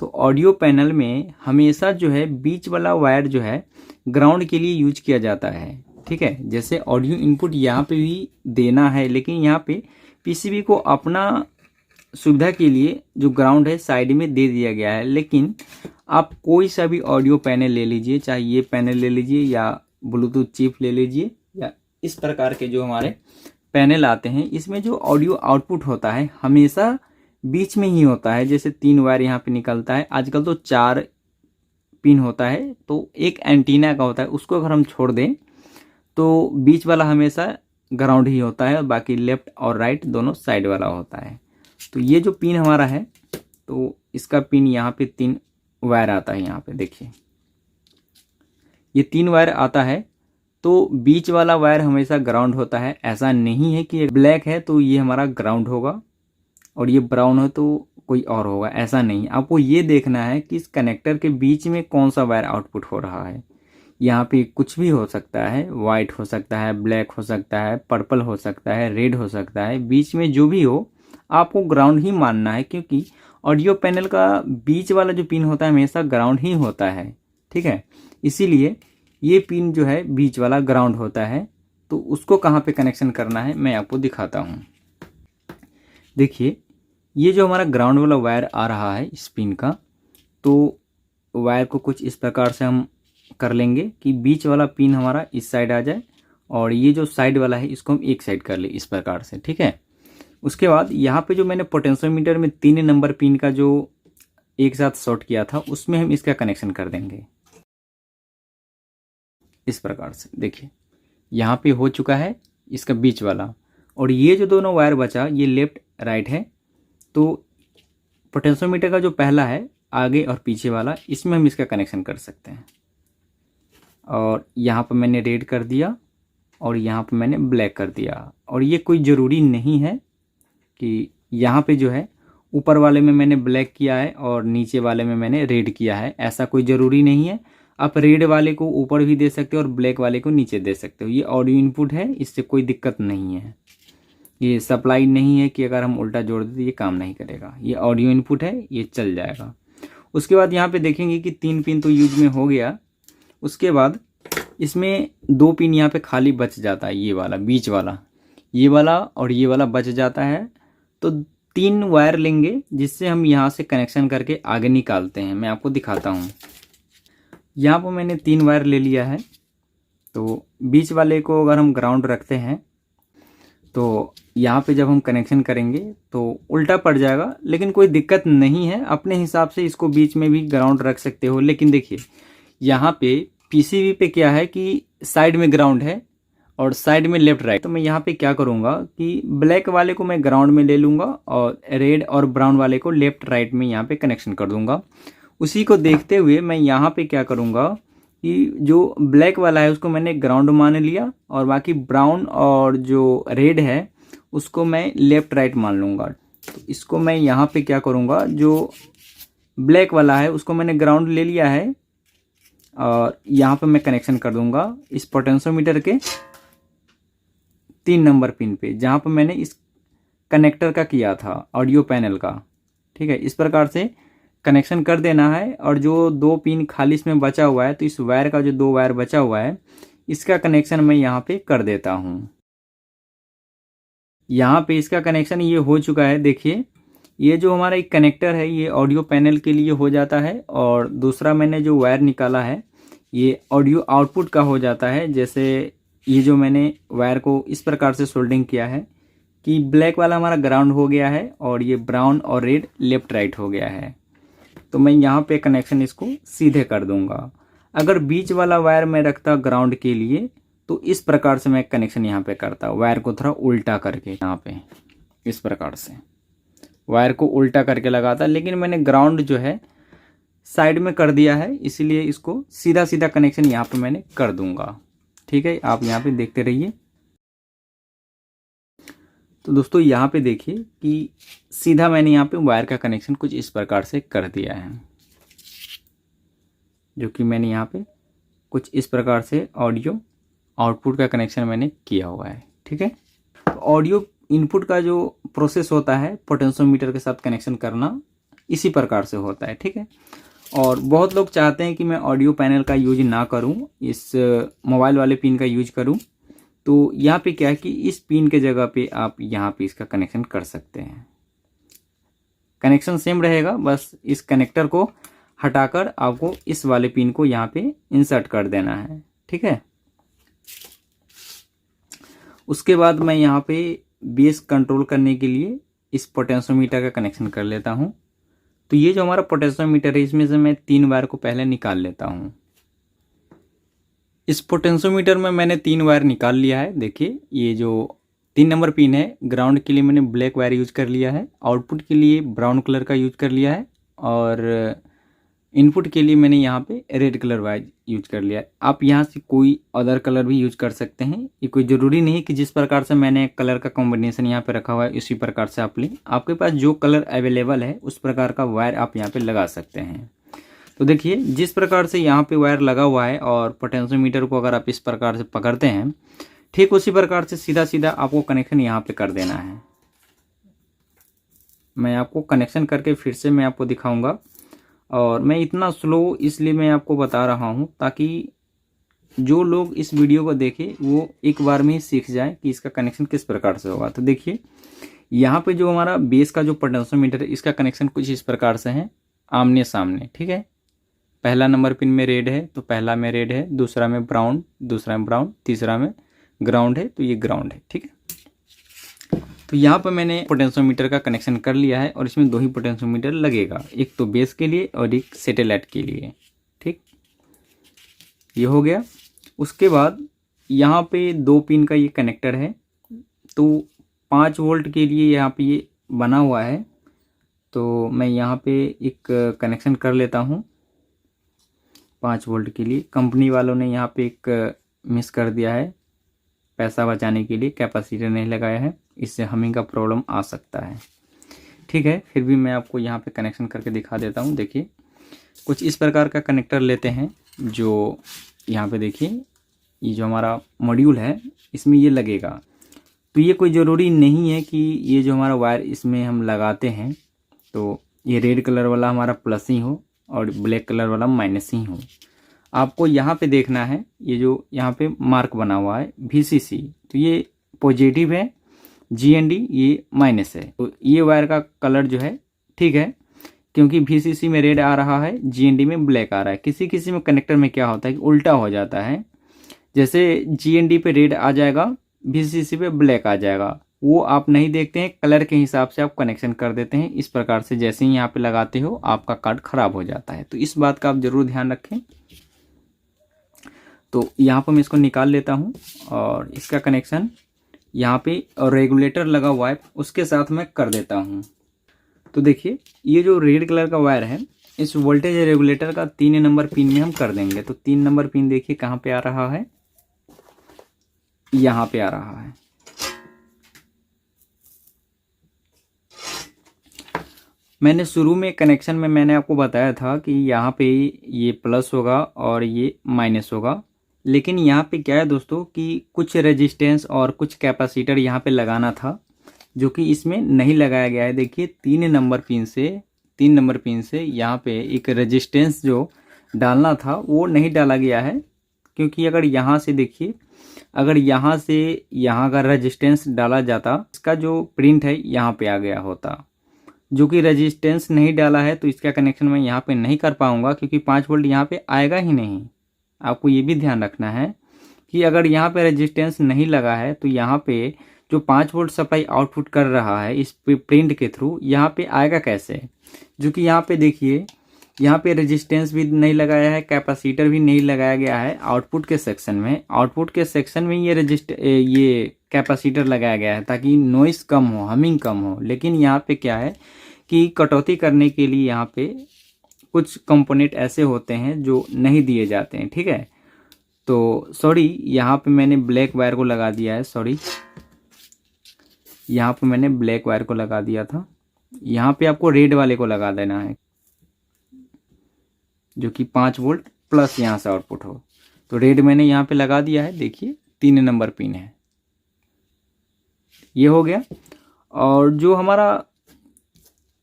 तो ऑडियो पैनल में हमेशा जो है बीच वाला वायर जो है ग्राउंड के लिए यूज किया जाता है। ठीक है, जैसे ऑडियो इनपुट यहाँ पे भी देना है, लेकिन यहाँ पे PCB को अपना सुविधा के लिए जो ग्राउंड है साइड में दे दिया गया है। लेकिन आप कोई सा भी ऑडियो पैनल ले लीजिए, चाहे ये पैनल ले लीजिए या ब्लूटूथ चिप ले लीजिए, या इस प्रकार के जो हमारे पैनल आते हैं, इसमें जो ऑडियो आउटपुट होता है हमेशा बीच में ही होता है। जैसे 3 वायर यहाँ पे निकलता है, आजकल तो 4 पिन होता है, तो एक एंटीना का होता है, उसको अगर हम छोड़ दें तो बीच वाला हमेशा ग्राउंड ही होता है, और बाकी लेफ्ट और राइट दोनों साइड वाला होता है। तो ये जो पिन हमारा है, तो इसका पिन यहाँ पे 3 वायर आता है। यहाँ पे देखिए ये 3 वायर आता है, तो बीच वाला वायर हमेशा ग्राउंड होता है। ऐसा नहीं है कि ब्लैक है तो ये हमारा ग्राउंड होगा और ये ब्राउन है तो कोई और होगा, ऐसा नहीं। आपको ये देखना है कि इस कनेक्टर के बीच में कौन सा वायर आउटपुट हो रहा है। यहाँ पे कुछ भी हो सकता है, वाइट हो सकता है, ब्लैक हो सकता है, पर्पल हो सकता है, रेड हो सकता है, बीच में जो भी हो आपको ग्राउंड ही मानना है, क्योंकि ऑडियो पैनल का बीच वाला जो पिन होता है हमेशा ग्राउंड ही होता है। ठीक है, इसीलिए ये पिन जो है बीच वाला ग्राउंड होता है। तो उसको कहाँ पे कनेक्शन करना है मैं आपको दिखाता हूँ। देखिए ये जो हमारा ग्राउंड वाला वायर आ रहा है इस पिन का, तो वायर को कुछ इस प्रकार से हम कर लेंगे कि बीच वाला पिन हमारा इस साइड आ जाए, और ये जो साइड वाला है इसको हम एक साइड कर ले इस प्रकार से। ठीक है, उसके बाद यहाँ पे जो मैंने पोटेंशियोमीटर में 3 नंबर पिन का जो एक साथ शॉर्ट किया था उसमें हम इसका कनेक्शन कर देंगे इस प्रकार से। देखिए यहाँ पे हो चुका है इसका बीच वाला, और ये जो दोनों वायर बचा ये लेफ्ट राइट है। तो पोटेंशियोमीटर का जो पहला है आगे और पीछे वाला, इसमें हम इसका कनेक्शन कर सकते हैं। और यहाँ पर मैंने रेड कर दिया और यहाँ पर मैंने ब्लैक कर दिया। और ये कोई ज़रूरी नहीं है कि यहाँ पे जो है ऊपर वाले में मैंने ब्लैक किया है और नीचे वाले में मैंने रेड किया है, ऐसा कोई ज़रूरी नहीं है। आप रेड वाले को ऊपर भी दे सकते हो और ब्लैक वाले को नीचे दे सकते हो। ये ऑडियो इनपुट है, इससे कोई दिक्कत नहीं है। ये सप्लाई नहीं है कि अगर हम उल्टा जोड़ दें तो ये काम नहीं करेगा। ये ऑडियो इनपुट है, ये चल जाएगा। उसके बाद यहाँ पे देखेंगे कि 3 पिन तो यूज में हो गया। उसके बाद इसमें 2 पिन यहाँ पे खाली बच जाता है, ये वाला बीच वाला, ये वाला और ये वाला बच जाता है। तो 3 वायर लेंगे जिससे हम यहाँ से कनेक्शन करके आगे निकालते हैं। मैं आपको दिखाता हूँ। यहाँ पर मैंने 3 वायर ले लिया है। तो बीच वाले को अगर हम ग्राउंड रखते हैं तो यहाँ पे जब हम कनेक्शन करेंगे तो उल्टा पड़ जाएगा, लेकिन कोई दिक्कत नहीं है। अपने हिसाब से इसको बीच में भी ग्राउंड रख सकते हो। लेकिन देखिए यहाँ पे पीसीबी पे क्या है कि साइड में ग्राउंड है और साइड में लेफ्ट राइट। तो मैं यहाँ पे क्या करूँगा कि ब्लैक वाले को मैं ग्राउंड में ले लूँगा और रेड और ब्राउन वाले को लेफ्ट राइट में यहाँ पे कनेक्शन कर दूँगा। उसी को देखते हुए मैं यहाँ पे क्या करूँगा कि जो ब्लैक वाला है उसको मैंने ग्राउंड मान लिया और बाकी ब्राउन और जो रेड है उसको मैं लेफ़्ट राइट मान लूँगा। तो इसको मैं यहाँ पे क्या करूँगा, जो ब्लैक वाला है उसको मैंने ग्राउंड ले लिया है और यहाँ पे मैं कनेक्शन कर दूँगा इस पोटेंशियोमीटर के 3 नंबर पिन पे, जहाँ पर मैंने इस कनेक्टर का किया था ऑडियो पैनल का। ठीक है, इस प्रकार से कनेक्शन कर देना है। और जो 2 पिन खाली इसमें बचा हुआ है तो इस वायर का जो 2 वायर बचा हुआ है इसका कनेक्शन मैं यहाँ पे कर देता हूँ। यहाँ पे इसका कनेक्शन ये हो चुका है। देखिए ये जो हमारा एक कनेक्टर है ये ऑडियो पैनल के लिए हो जाता है, और दूसरा मैंने जो वायर निकाला है ये ऑडियो आउटपुट का हो जाता है। जैसे ये जो मैंने वायर को इस प्रकार से सोल्डिंग किया है कि ब्लैक वाला हमारा ग्राउंड हो गया है और ये ब्राउन और रेड लेफ्ट राइट हो गया है। तो मैं यहाँ पे कनेक्शन इसको सीधे कर दूंगा। अगर बीच वाला वायर मैं रखता ग्राउंड के लिए तो इस प्रकार से मैं कनेक्शन यहाँ पे करता, वायर को थोड़ा उल्टा करके यहाँ पे इस प्रकार से वायर को उल्टा करके लगाता। लेकिन मैंने ग्राउंड जो है साइड में कर दिया है, इसलिए इसको सीधा सीधा कनेक्शन यहाँ पे मैंने कर दूंगा। ठीक है, आप यहाँ पे देखते रहिए। तो दोस्तों यहाँ पे देखिए कि सीधा मैंने यहाँ पे वायर का कनेक्शन कुछ इस प्रकार से कर दिया है, जो कि मैंने यहाँ पे कुछ इस प्रकार से ऑडियो आउटपुट का कनेक्शन मैंने किया हुआ है। ठीक है, तो ऑडियो इनपुट का जो प्रोसेस होता है पोटेंशियोमीटर के साथ कनेक्शन करना इसी प्रकार से होता है। ठीक है, और बहुत लोग चाहते हैं कि मैं ऑडियो पैनल का यूज ना करूं, इस मोबाइल वाले पिन का यूज करूं। तो यहाँ पे क्या है कि इस पिन के जगह पे आप यहाँ पे इसका कनेक्शन कर सकते हैं। कनेक्शन सेम रहेगा, बस इस कनेक्टर को हटाकर आपको इस वाले पिन को यहाँ पे इंसर्ट कर देना है। ठीक है, उसके बाद मैं यहाँ पे बेस कंट्रोल करने के लिए इस पोटेंशियोमीटर का कनेक्शन कर लेता हूँ। तो ये जो हमारा पोटेंशियोमीटर है इसमें से मैं 3 वायर को पहले निकाल लेता हूँ। इस पोटेंशियोमीटर में मैंने 3 वायर निकाल लिया है। देखिए ये जो 3 नंबर पिन है, ग्राउंड के लिए मैंने ब्लैक वायर यूज कर लिया है, आउटपुट के लिए ब्राउन कलर का यूज कर लिया है, और इनपुट के लिए मैंने यहाँ पे रेड कलर वायर यूज कर लिया है। आप यहाँ से कोई अदर कलर भी यूज कर सकते हैं। ये कोई ज़रूरी नहीं कि जिस प्रकार से मैंने कलर का कॉम्बिनेशन यहाँ पे रखा हुआ है उसी प्रकार से आप लें। आपके पास जो कलर अवेलेबल है उस प्रकार का वायर आप यहाँ पे लगा सकते हैं। तो देखिए जिस प्रकार से यहाँ पे वायर लगा हुआ है और पोटेंशियोमीटर को अगर आप इस प्रकार से पकड़ते हैं, ठीक उसी प्रकार से सीधा सीधा आपको कनेक्शन यहाँ पे कर देना है। मैं आपको कनेक्शन करके फिर से मैं आपको दिखाऊंगा, और मैं इतना स्लो इसलिए मैं आपको बता रहा हूँ ताकि जो लोग इस वीडियो को देखें वो एक बार में ही सीख जाए कि इसका कनेक्शन किस प्रकार से होगा। तो देखिए यहाँ पे जो हमारा बेस का जो पोटेंशियोमीटर है इसका कनेक्शन कुछ इस प्रकार से है, आमने सामने। ठीक है, पहला नंबर पिन में रेड है तो पहला में रेड है, दूसरा में ब्राउन, दूसरा में ब्राउन, तीसरा में ग्राउंड है तो ये ग्राउंड है। ठीक है, तो यहाँ पर मैंने पोटेंशियोमीटर का कनेक्शन कर लिया है और इसमें 2 ही पोटेंशियोमीटर लगेगा, एक तो बेस के लिए और एक सैटेलाइट के लिए। ठीक, ये हो गया। उसके बाद यहाँ पे 2 पिन का ये कनेक्टर है, तो 5 वोल्ट के लिए यहाँ पे ये बना हुआ है। तो मैं यहाँ पे एक कनेक्शन कर लेता हूँ 5 वोल्ट के लिए। कंपनी वालों ने यहाँ पे एक मिस कर दिया है, पैसा बचाने के लिए कैपेसिटर नहीं लगाया है, इससे हमिंग का प्रॉब्लम आ सकता है। ठीक है, फिर भी मैं आपको यहाँ पे कनेक्शन करके दिखा देता हूँ। देखिए, कुछ इस प्रकार का कनेक्टर लेते हैं, जो यहाँ पे देखिए ये जो हमारा मॉड्यूल है इसमें ये लगेगा। तो ये कोई ज़रूरी नहीं है कि ये जो हमारा वायर इसमें हम लगाते हैं तो ये रेड कलर वाला हमारा प्लस ही हो और ब्लैक कलर वाला माइनस ही हो। आपको यहाँ पे देखना है, ये जो यहाँ पे मार्क बना हुआ है VCC, तो ये पॉजिटिव है, GND ये माइनस है। तो ये वायर का कलर जो है ठीक है, क्योंकि VCC में रेड आ रहा है, GND में ब्लैक आ रहा है। किसी किसी में कनेक्टर में क्या होता है कि उल्टा हो जाता है, जैसे GND पे रेड आ जाएगा, VCC पे ब्लैक आ जाएगा, वो आप नहीं देखते हैं, कलर के हिसाब से आप कनेक्शन कर देते हैं। इस प्रकार से जैसे ही यहाँ पे लगाते हो आपका कार्ड खराब हो जाता है, तो इस बात का आप ज़रूर ध्यान रखें। तो यहाँ पर मैं इसको निकाल लेता हूँ और इसका कनेक्शन यहाँ पे रेगुलेटर लगा हुआ है उसके साथ मैं कर देता हूँ। तो देखिए, ये जो रेड कलर का वायर है इस वोल्टेज रेगुलेटर का 3 नंबर पिन में हम कर देंगे। तो 3 नंबर पिन देखिए कहाँ पे आ रहा है, यहाँ पे आ रहा है। मैंने शुरू में कनेक्शन में मैंने आपको बताया था कि यहाँ पे ये प्लस होगा और ये माइनस होगा, लेकिन यहाँ पे क्या है दोस्तों कि कुछ रेजिस्टेंस और कुछ कैपेसिटर यहाँ पे लगाना था, जो कि इसमें नहीं लगाया गया है। देखिए 3 नंबर पिन से यहाँ पे एक रेजिस्टेंस जो डालना था वो नहीं डाला गया है, क्योंकि अगर यहाँ से देखिए, अगर यहाँ से यहाँ का रेजिस्टेंस डाला जाता, इसका जो प्रिंट है यहाँ पे आ गया होता, जो कि रेजिस्टेंस नहीं डाला है, तो इसका कनेक्शन मैं यहाँ पे नहीं कर पाऊंगा, क्योंकि 5 वोल्ट यहाँ पे आएगा ही नहीं। आपको ये भी ध्यान रखना है कि अगर यहाँ पे रेजिस्टेंस नहीं लगा है तो यहाँ पे जो 5 वोल्ट सप्लाई आउटपुट कर रहा है इस प्रिंट के थ्रू, यहाँ पे आएगा कैसे, जो कि यहाँ पे देखिए यहाँ पे रेजिस्टेंस भी नहीं लगाया है, कैपेसिटर भी नहीं लगाया गया है। आउटपुट के सेक्शन में ये कैपेसिटर लगाया गया है ताकि नॉइस कम हो, हमिंग कम हो। लेकिन यहाँ पे क्या है कि कटौती करने के लिए यहाँ पे कुछ कंपोनेंट ऐसे होते हैं जो नहीं दिए जाते हैं। ठीक है, तो सॉरी, यहाँ पे मैंने ब्लैक वायर को लगा दिया है, यहाँ पे मैंने ब्लैक वायर को लगा दिया था। यहाँ पे आपको रेड वाले को लगा देना है, जो कि 5 वोल्ट प्लस यहाँ से आउटपुट हो। तो रेड मैंने यहाँ पे लगा दिया है, देखिए 3 नंबर पिन है, ये हो गया। और जो हमारा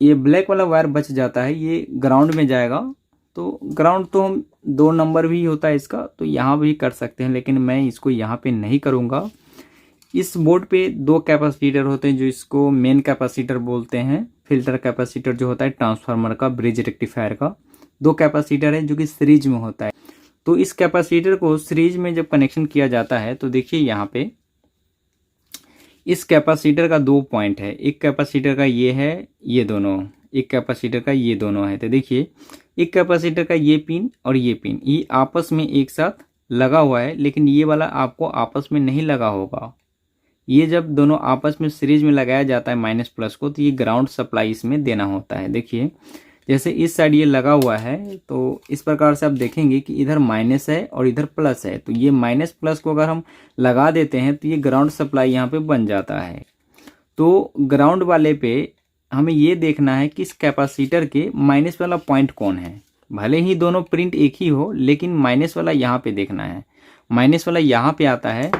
ये ब्लैक वाला वायर बच जाता है ये ग्राउंड में जाएगा। तो ग्राउंड तो हम 2 नंबर भी होता है इसका, तो यहाँ भी कर सकते हैं, लेकिन मैं इसको यहाँ पे नहीं करूँगा। इस बोर्ड पे 2 कैपेसिटर होते हैं, जो इसको मेन कैपेसिटर बोलते हैं। फिल्टर कैपेसिटर जो होता है ट्रांसफार्मर का, ब्रिज रेक्टिफायर का, 2 कैपेसिटर है जो कि सीरीज में होता है। तो इस कैपेसिटर को सीरीज में जब कनेक्शन किया जाता है तो देखिए यहाँ पे इस कैपेसिटर का 2 पॉइंट है, एक कैपेसिटर का ये है, ये दोनों, एक कैपेसिटर का ये दोनों है। तो देखिए एक कैपेसिटर का ये पिन और ये पिन ये आपस में एक साथ लगा हुआ है, लेकिन ये वाला आपको आपस में नहीं लगा होगा। ये जब दोनों आपस में सीरीज में लगाया जाता है माइनस प्लस को, तो ये ग्राउंड सप्लाई इसमें देना होता है। देखिए जैसे इस साइड ये लगा हुआ है, तो इस प्रकार से आप देखेंगे कि इधर माइनस है और इधर प्लस है। तो ये माइनस प्लस को अगर हम लगा देते हैं तो ये ग्राउंड सप्लाई यहाँ पे बन जाता है। तो ग्राउंड वाले पे हमें ये देखना है कि इस कैपेसिटर के माइनस वाला पॉइंट कौन है। भले ही दोनों प्रिंट एक ही हो, लेकिन माइनस वाला यहाँ पे देखना है। माइनस वाला यहाँ पे आता है,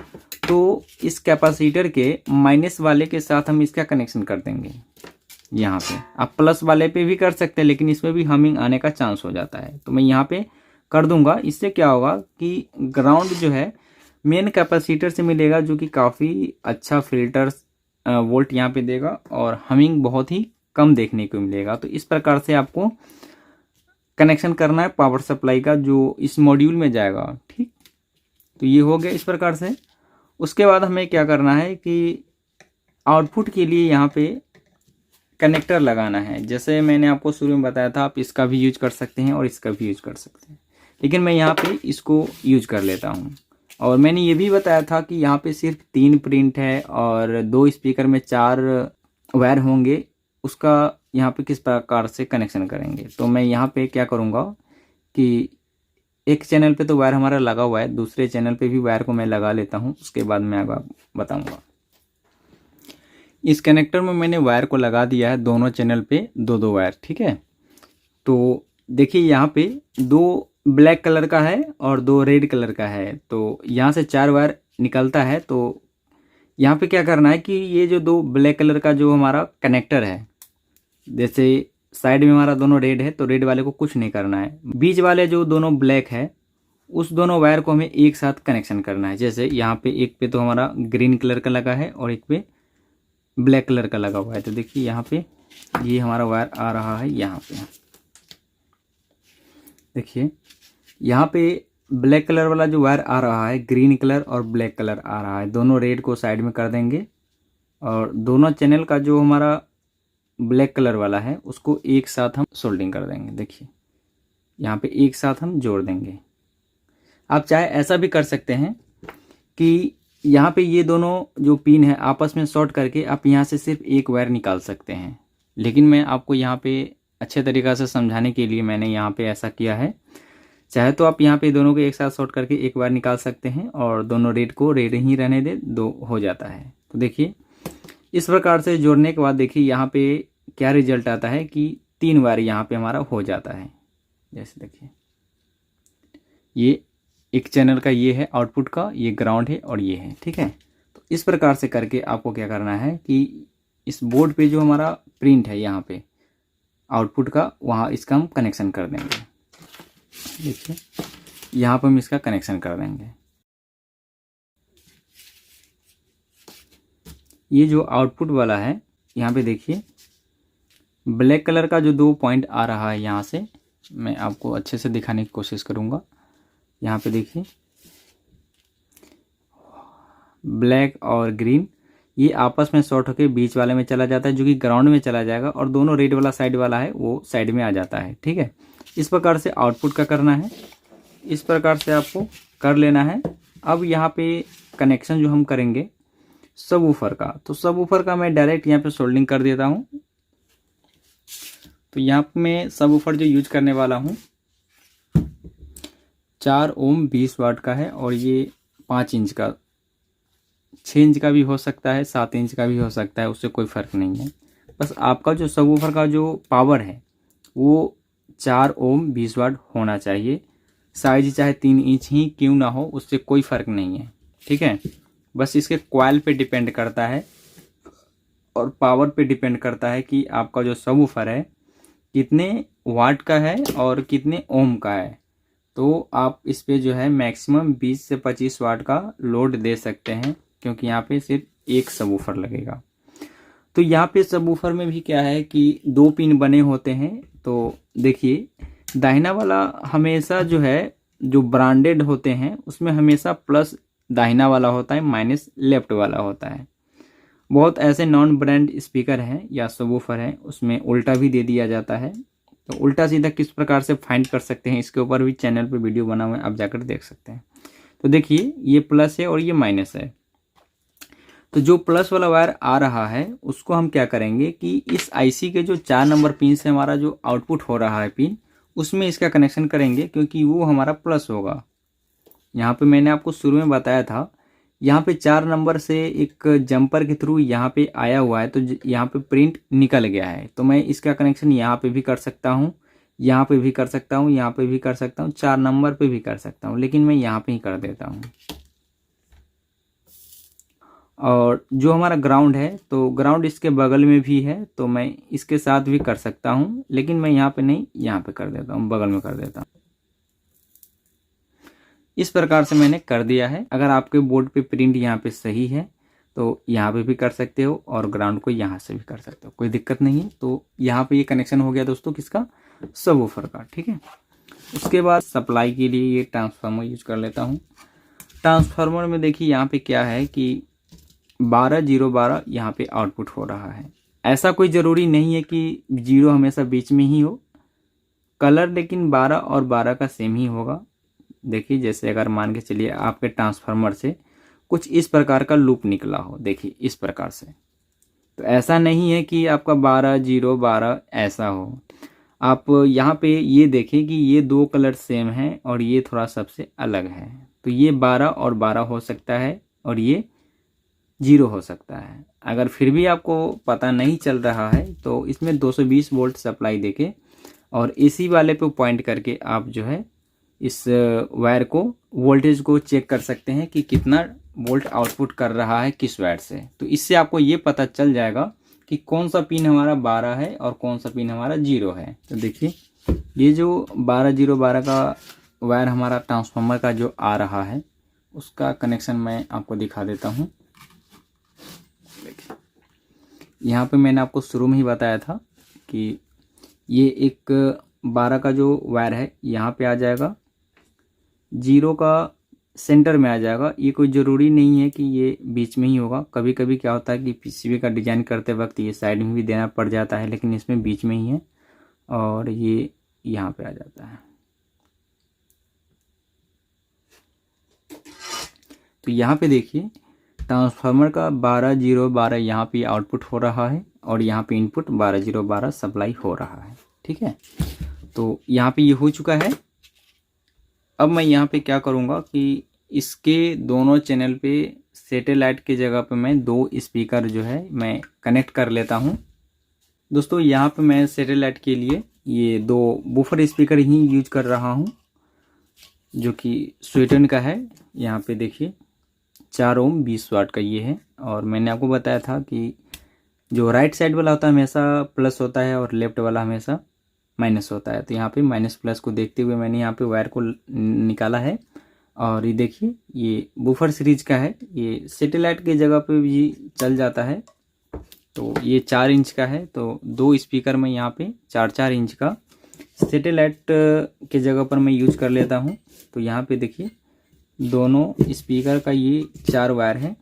तो इस कैपेसिटर के माइनस वाले के साथ हम इसका कनेक्शन कर देंगे। यहाँ पे आप प्लस वाले पे भी कर सकते हैं, लेकिन इसमें भी हमिंग आने का चांस हो जाता है। तो मैं यहाँ पे कर दूंगा। इससे क्या होगा कि ग्राउंड जो है मेन कैपेसिटर से मिलेगा, जो कि काफ़ी अच्छा फिल्टर वोल्ट यहाँ पे देगा और हमिंग बहुत ही कम देखने को मिलेगा। तो इस प्रकार से आपको कनेक्शन करना है पावर सप्लाई का, जो इस मॉड्यूल में जाएगा। ठीक, तो ये हो गया इस प्रकार से। उसके बाद हमें क्या करना है कि आउटपुट के लिए यहाँ पे कनेक्टर लगाना है। जैसे मैंने आपको शुरू में बताया था, आप इसका भी यूज कर सकते हैं और इसका भी यूज कर सकते हैं, लेकिन मैं यहाँ पे इसको यूज कर लेता हूँ। और मैंने ये भी बताया था कि यहाँ पे सिर्फ 3 प्रिंट है और 2 स्पीकर में 4 वायर होंगे, उसका यहाँ पे किस प्रकार से कनेक्शन करेंगे। तो मैं यहाँ पे क्या करूँगा कि एक चैनल पे तो वायर हमारा लगा हुआ है, दूसरे चैनल पे भी वायर को मैं लगा लेता हूँ, उसके बाद मैं आगे बताऊँगा। इस कनेक्टर में मैंने वायर को लगा दिया है, दोनों चैनल पे 2-2 वायर, ठीक है। तो देखिए यहाँ पे 2 ब्लैक कलर का है और 2 रेड कलर का है, तो यहाँ से 4 वायर निकलता है। तो यहाँ पे क्या करना है कि ये जो 2 ब्लैक कलर का जो हमारा कनेक्टर है, जैसे साइड में हमारा दोनों रेड है, तो रेड वाले को कुछ नहीं करना है, बीच वाले जो दोनों ब्लैक है उस दोनों वायर को हमें एक साथ कनेक्शन करना है। जैसे यहाँ पे एक पे तो हमारा ग्रीन कलर का लगा है और एक पे ब्लैक कलर का लगा हुआ है। तो देखिए यहाँ पे ये हमारा वायर आ रहा है, यहाँ पे देखिए यहाँ पे ब्लैक कलर वाला जो वायर आ रहा है, ग्रीन कलर और ब्लैक कलर आ रहा है, दोनों रेड को साइड में कर देंगे और दोनों चैनल का जो हमारा ब्लैक कलर वाला है उसको एक साथ हम सोल्डिंग कर देंगे। देखिए यहाँ पे एक साथ हम जोड़ देंगे। आप चाहे ऐसा भी कर सकते हैं कि यहाँ पे ये दोनों जो पिन है आपस में शॉर्ट करके आप यहाँ से सिर्फ एक वायर निकाल सकते हैं, लेकिन मैं आपको यहाँ पे अच्छे तरीक़ा से समझाने के लिए मैंने यहाँ पे ऐसा किया है। चाहे तो आप यहाँ पे दोनों को एक साथ शॉर्ट करके एक वायर निकाल सकते हैं और दोनों रेड को रेड ही रहने दे, 2 हो जाता है। तो देखिए इस प्रकार से जोड़ने के बाद देखिए यहाँ पे क्या रिजल्ट आता है कि 3 वायर यहाँ पे हमारा हो जाता है। जैसे देखिए ये एक चैनल का ये है आउटपुट का, ये ग्राउंड है और ये है, ठीक है। तो इस प्रकार से करके आपको क्या करना है कि इस बोर्ड पे जो हमारा प्रिंट है यहाँ पे आउटपुट का, वहाँ इसका हम कनेक्शन कर देंगे। देखिए यहाँ पर हम इसका कनेक्शन कर देंगे। ये जो आउटपुट वाला है यहाँ पे देखिए ब्लैक कलर का जो 2 पॉइंट आ रहा है, यहाँ से मैं आपको अच्छे से दिखाने की कोशिश करूँगा। यहाँ पे देखिए ब्लैक और ग्रीन ये आपस में शॉर्ट होकर बीच वाले में चला जाता है, जो कि ग्राउंड में चला जाएगा, और दोनों रेड वाला साइड वाला है वो साइड में आ जाता है, ठीक है। इस प्रकार से आउटपुट का करना है, इस प्रकार से आपको कर लेना है। अब यहाँ पे कनेक्शन जो हम करेंगे सबवूफर का, तो सबवूफर का मैं डायरेक्ट यहाँ पे सोल्डिंग कर देता हूँ। तो यहाँ पे मैं सबवूफर जो यूज करने वाला हूँ 4 ओम 20 वाट का है, और ये 5 इंच का, 6 इंच का भी हो सकता है, 7 इंच का भी हो सकता है, उससे कोई फ़र्क नहीं है। बस आपका जो सबवूफर का जो पावर है वो 4 ओम 20 वाट होना चाहिए। साइज चाहे 3 इंच ही क्यों ना हो, उससे कोई फ़र्क नहीं है, ठीक है। बस इसके कॉइल पे डिपेंड करता है और पावर पे डिपेंड करता है कि आपका जो सबवूफर है कितने वाट का है और कितने ओम का है। तो आप इस पे जो है मैक्सिमम 20 से 25 वाट का लोड दे सकते हैं, क्योंकि यहाँ पे सिर्फ एक सबवूफर लगेगा। तो यहाँ पे सबवूफर में भी क्या है कि 2 पिन बने होते हैं। तो देखिए दाहिना वाला हमेशा जो है, जो ब्रांडेड होते हैं उसमें हमेशा प्लस दाहिना वाला होता है, माइनस लेफ्ट वाला होता है। बहुत ऐसे नॉन ब्रांड स्पीकर हैं या सबवूफर हैं उसमें उल्टा भी दे दिया जाता है। तो उल्टा सीधा किस प्रकार से फाइंड कर सकते हैं, इसके ऊपर भी चैनल पे वीडियो बना हुआ है, आप जाकर देख सकते हैं। तो देखिए ये प्लस है और ये माइनस है। तो जो प्लस वाला वायर आ रहा है उसको हम क्या करेंगे कि इस आईसी के जो 4 नंबर पिन से हमारा जो आउटपुट हो रहा है पिन, उसमें इसका कनेक्शन करेंगे, क्योंकि वो हमारा प्लस होगा। यहाँ पे मैंने आपको शुरू में बताया था, यहाँ पे 4 नंबर से एक जंपर के थ्रू यहाँ पे आया हुआ है, तो यहाँ पे प्रिंट निकल गया है। तो मैं इसका कनेक्शन यहाँ पे भी कर सकता हूँ, यहाँ पे भी कर सकता हूँ, यहाँ पे भी कर सकता हूँ, 4 नंबर पे भी कर सकता हूँ, लेकिन मैं यहाँ पे ही कर देता हूँ। और जो हमारा ग्राउंड है, तो ग्राउंड इसके बगल में भी है, तो मैं इसके साथ भी कर सकता हूँ, लेकिन मैं यहाँ पे नहीं, यहाँ पे कर देता हूँ, बगल में कर देता हूँ। इस प्रकार से मैंने कर दिया है। अगर आपके बोर्ड पे प्रिंट यहाँ पे सही है तो यहाँ पे भी कर सकते हो और ग्राउंड को यहाँ से भी कर सकते हो, कोई दिक्कत नहीं है। तो यहाँ पे ये कनेक्शन हो गया दोस्तों किसका, सबवूफर का, ठीक है। उसके बाद सप्लाई के लिए ये ट्रांसफार्मर यूज कर लेता हूँ। ट्रांसफार्मर में देखिए यहाँ पे क्या है कि 12 यहाँ पे आउटपुट हो रहा है। ऐसा कोई ज़रूरी नहीं है कि 0 हमेशा बीच में ही हो, कलर लेकिन 12 और 12 का सेम ही होगा। देखिए जैसे अगर मान के चलिए आपके ट्रांसफार्मर से कुछ इस प्रकार का लूप निकला हो, देखिए इस प्रकार से, तो ऐसा नहीं है कि आपका 12 ऐसा हो। आप यहाँ पे ये देखें कि ये दो कलर सेम हैं और ये थोड़ा सबसे अलग है, तो ये 12 और 12 हो सकता है और ये 0 हो सकता है। अगर फिर भी आपको पता नहीं चल रहा है तो इसमें 220 वोल्ट सप्लाई देके और एसी वाले पे पॉइंट करके आप जो है इस वायर को वोल्टेज को चेक कर सकते हैं कि कितना वोल्ट आउटपुट कर रहा है किस वायर से। तो इससे आपको ये पता चल जाएगा कि कौन सा पिन हमारा 12 है और कौन सा पिन हमारा 0 है। तो देखिए ये जो 12 का वायर हमारा ट्रांसफार्मर का जो आ रहा है उसका कनेक्शन मैं आपको दिखा देता हूँ। देखिए यहाँ पे मैंने आपको शुरू में ही बताया था कि ये एक 12 का जो वायर है यहाँ पे आ जाएगा, 0 का सेंटर में आ जाएगा। ये कोई ज़रूरी नहीं है कि ये बीच में ही होगा, कभी कभी क्या होता है कि पीसीबी का डिज़ाइन करते वक्त ये साइड में भी देना पड़ जाता है, लेकिन इसमें बीच में ही है और ये यहाँ पे आ जाता है। तो यहाँ पे देखिए ट्रांसफार्मर का 12 यहाँ पे आउटपुट हो रहा है और यहाँ पे इनपुट 12 सप्लाई हो रहा है। ठीक है, तो यहाँ पे ये हो चुका है। अब मैं यहाँ पे क्या करूँगा कि इसके दोनों चैनल पे सैटेलाइट के जगह पे मैं 2 स्पीकर जो है मैं कनेक्ट कर लेता हूँ। दोस्तों यहाँ पे मैं सैटेलाइट के लिए ये 2 बूफर स्पीकर ही यूज कर रहा हूँ जो कि स्वीटन का है। यहाँ पे देखिए 4 ओम 20 वाट का ये है और मैंने आपको बताया था कि जो राइट साइड वाला होता है हमेशा प्लस होता है और लेफ्ट वाला हमेशा माइनस होता है। तो यहाँ पे माइनस प्लस को देखते हुए मैंने यहाँ पे वायर को निकाला है और ये देखिए ये बूफर सीरीज का है, ये सैटेलाइट के जगह पे भी चल जाता है। तो ये 4 इंच का है, तो 2 स्पीकर में यहाँ पे 4 इंच का सैटेलाइट के जगह पर मैं यूज कर लेता हूँ। तो यहाँ पे देखिए दोनों स्पीकर का ये 4 वायर है,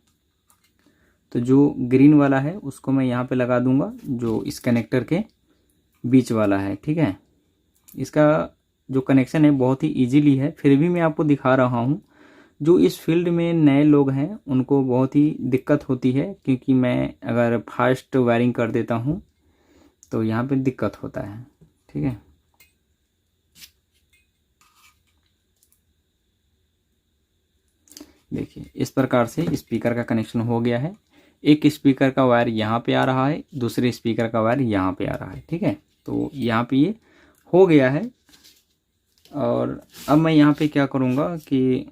तो जो ग्रीन वाला है उसको मैं यहाँ पे लगा दूंगा जो इस कनेक्टर के बीच वाला है। ठीक है, इसका जो कनेक्शन है बहुत ही इजीली है, फिर भी मैं आपको दिखा रहा हूँ। जो इस फील्ड में नए लोग हैं उनको बहुत ही दिक्कत होती है, क्योंकि मैं अगर फास्ट वायरिंग कर देता हूँ तो यहाँ पे दिक्कत होता है। ठीक है, देखिए इस प्रकार से स्पीकर का कनेक्शन हो गया है। एक स्पीकर का वायर यहाँ पे आ रहा है, दूसरे स्पीकर का वायर यहाँ पे आ रहा है। ठीक है, तो यहाँ पे ये हो गया है। और अब मैं यहाँ पे क्या करूँगा कि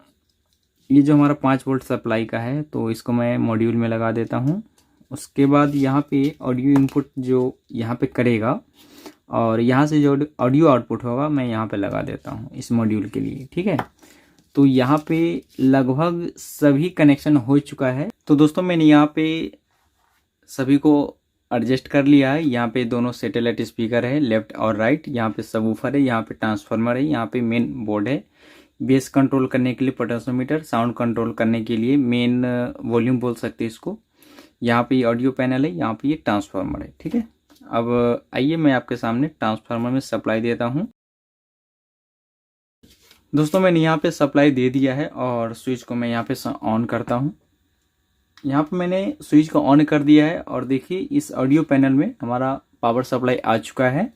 ये जो हमारा 5 वोल्ट सप्लाई का है तो इसको मैं मॉड्यूल में लगा देता हूँ। उसके बाद यहाँ पे ऑडियो इनपुट जो यहाँ पे करेगा और यहाँ से जो ऑडियो आउटपुट होगा मैं यहाँ पे लगा देता हूँ इस मॉड्यूल के लिए। ठीक है, तो यहाँ पे लगभग सभी कनेक्शन हो चुका है। तो दोस्तों मैंने यहाँ पे सभी को एडजस्ट कर लिया है। यहाँ पे दोनों सैटेलाइट स्पीकर है लेफ्ट और राइट, यहाँ पे सबवूफर है, यहाँ पे ट्रांसफार्मर है, यहाँ पे मेन बोर्ड है, बेस कंट्रोल करने के लिए पोटेंशियोमीटर, साउंड कंट्रोल करने के लिए मेन वॉल्यूम बोल सकते हैं इसको, यहाँ पे ऑडियो पैनल है, यहाँ पे ये ट्रांसफार्मर है। ठीक है, अब आइए मैं आपके सामने ट्रांसफार्मर में सप्लाई देता हूँ। दोस्तों मैंने यहाँ पे सप्लाई दे दिया है और स्विच को मैं यहाँ पे ऑन करता हूँ। यहाँ पे मैंने स्विच को ऑन कर दिया है और देखिए इस ऑडियो पैनल में हमारा पावर सप्लाई आ चुका है।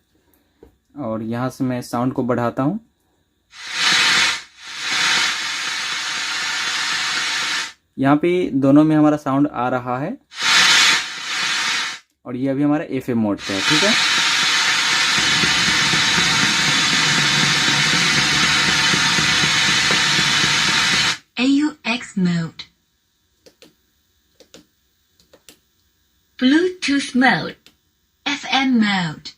और यहाँ से मैं साउंड को बढ़ाता हूँ। यहाँ पे दोनों में हमारा साउंड आ रहा है और ये अभी हमारा एफएम मोड पे है। ठीक है, AUX mode, Bluetooth mode, FM mode,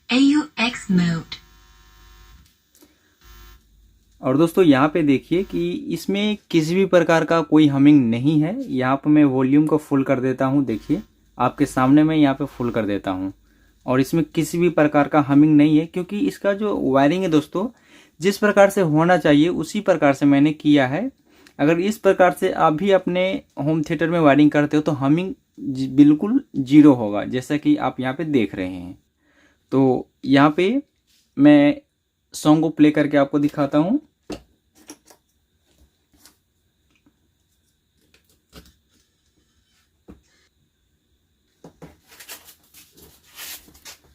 AUX mode। और दोस्तों यहाँ पे देखिए कि इसमें किसी भी प्रकार का कोई हमिंग नहीं है। यहाँ पे मैं वॉल्यूम को फुल कर देता हूँ, देखिए आपके सामने मैं यहाँ पे फुल कर देता हूँ और इसमें किसी भी प्रकार का हमिंग नहीं है, क्योंकि इसका जो वायरिंग है दोस्तों जिस प्रकार से होना चाहिए उसी प्रकार से मैंने किया है। अगर इस प्रकार से आप भी अपने होम थिएटर में वायरिंग करते हो तो हमिंग बिल्कुल जीरो होगा, जैसा कि आप यहाँ पे देख रहे हैं। तो यहाँ पे मैं सॉन्ग को प्ले करके आपको दिखाता हूँ।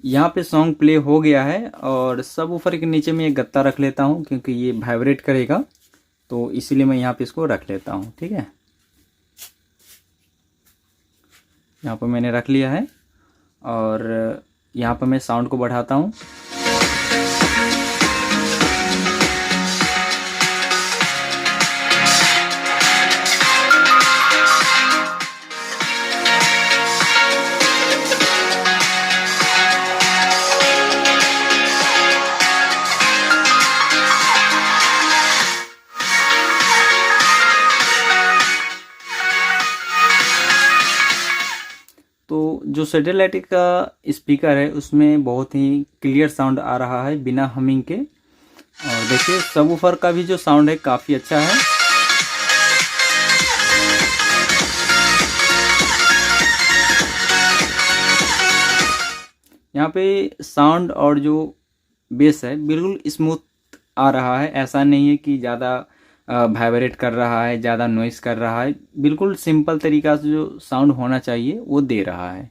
यहाँ पे सॉन्ग प्ले हो गया है और सब ऊपर के नीचे में एक गत्ता रख लेता हूँ क्योंकि ये वाइब्रेट करेगा, तो इसीलिए मैं यहाँ पे इसको रख लेता हूँ। ठीक है, यहाँ पर मैंने रख लिया है और यहाँ पर मैं साउंड को बढ़ाता हूँ। तो जो सैटेलाइट का स्पीकर है उसमें बहुत ही क्लियर साउंड आ रहा है बिना हमिंग के। और देखिए सबवूफर का भी जो साउंड है काफ़ी अच्छा है। यहाँ पे साउंड और जो बेस है बिल्कुल स्मूथ आ रहा है, ऐसा नहीं है कि ज़्यादा वाइब्रेट कर रहा है, ज़्यादा नॉइस कर रहा है। बिल्कुल सिंपल तरीका से जो साउंड होना चाहिए वो दे रहा है।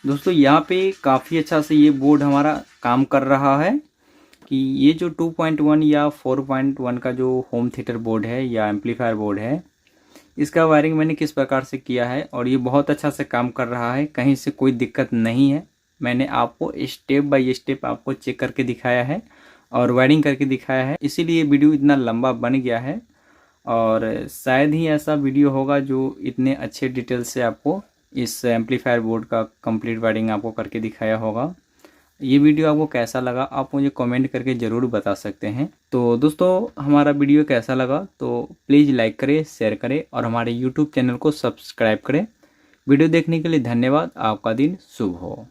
दोस्तों यहाँ पे काफ़ी अच्छा से ये बोर्ड हमारा काम कर रहा है कि ये जो 2.1 या 4.1 का जो होम थिएटर बोर्ड है या एम्पलीफायर बोर्ड है, इसका वायरिंग मैंने किस प्रकार से किया है और ये बहुत अच्छा से काम कर रहा है, कहीं से कोई दिक्कत नहीं है। मैंने आपको स्टेप बाय स्टेप आपको चेक करके दिखाया है और वायरिंग करके दिखाया है, इसीलिए वीडियो इतना लंबा बन गया है। और शायद ही ऐसा वीडियो होगा जो इतने अच्छे डिटेल से आपको इस एम्पलीफायर बोर्ड का कंप्लीट वायरिंग आपको करके दिखाया होगा। ये वीडियो आपको कैसा लगा आप मुझे कमेंट करके ज़रूर बता सकते हैं। तो दोस्तों हमारा वीडियो कैसा लगा तो प्लीज़ लाइक करें, शेयर करें और हमारे यूट्यूब चैनल को सब्सक्राइब करें। वीडियो देखने के लिए धन्यवाद। आपका दिन शुभ हो।